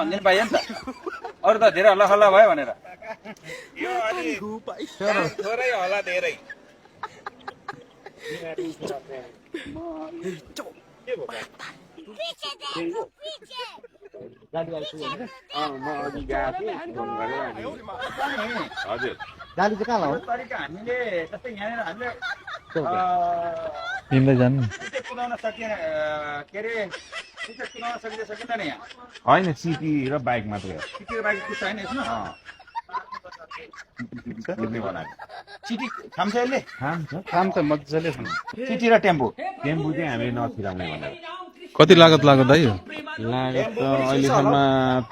भन्दिनु पाइयो नि त अरू त धेरै हल्ला खल्ला भयो भनेर यो अलि थोरै होला धेरै हजुर गाडी चाहिँ कहाँ लाउने तरिका हामीले जस्तै यहाँनिर हामीले हिँड्दै जानु त्यो कुदाउन सकिएन के अरे त्यो कुदाउन सकिँदैन यहाँ होइन सिटी र बाइक मात्रै हो सिटी बाइक कुछ छैन यसमा सिटी खान्छ यसले काम त मजाले छ सिटी र टेम्पो टेम्पो चाहिँ हामीले नछिराउने भनेर कति लागत लाग्यो दाइ यो लागत त अहिलेसम्म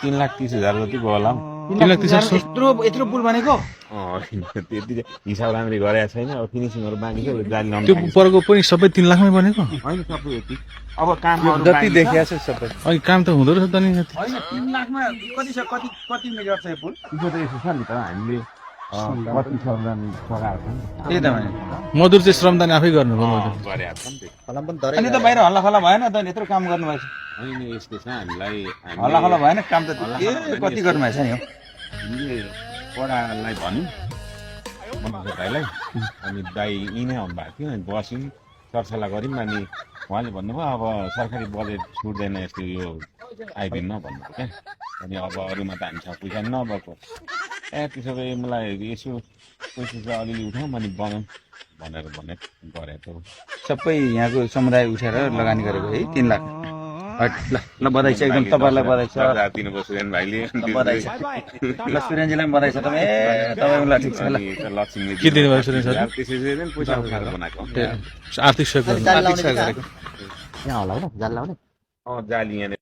3,30,000 जति भयो होला 3,30,000 यत्रो पुल भनेको होइन त्यति चाहिँ हिसाब राम्ररी गरेको छैन अब फिनिसिङहरू बाँकी छ जाली त्यो लाउनु परको पनि सबै 3 लाखमै बनेको होइन सबै यति अब काम जति देखिया छ सबै अनि काम त हुँदो रहेछ त नि होइन 3 लाखमा कति छ कति मिटर छ यो पुल त्यो त यसो छ नि त हामीले कति श्रमदानी सघाएको छ नि त्यही त भने मजदुर चाहिँ श्रमदानी आफै गर्नुभयो मजदुर गरेको छ नि त्यो फलाम पनि धरै अनि त बाहिर हल्ला खल्ला भएन त यत्रो काम गर्नुभएछ होइन यस्तो छ हामीलाई हल्ला खल्ला भएन काम त कति गर्नुभएछ नि हो हामीले पढालाई भन्यौँ मनको दाइलाई अनि दाइ यहीँ नै आउनुभएको थियो अनि बस्यौँ सरसल्लाह गऱ्यौँ अनि उहाँले भन्नुभयो अब सरकारी बजेट छुट्दैन यस्तो यो आइदिन्न भन्नुभयो क्या अनि अब अरूमा त हामीसँग पैसा नभएको त्यसो भए मलाई यसो पैसा चाहिँ अलिअलि उठाउँ अनि बनाऊँ भनेर गरेको सबै यहाँको समुदाय उठेर लगानी गरेको है 3 लाख ल बधाई छ एकदम तपाईँलाई बधाई छ दिनुभयो सुरेन भाइले बधाई छ ल सुरेनजीलाई पनि बधाई छ तपाईँ तपाईँलाई ठिक छ ल लक्ष्मी के दिनुभयो सुरेन सर त्यसरी नै पैसा उठाएर बनाएको आर्थिक सहयोग गर्नु जाली लाउने यहाँ होला होइन जाली लाउने जाली यहाँ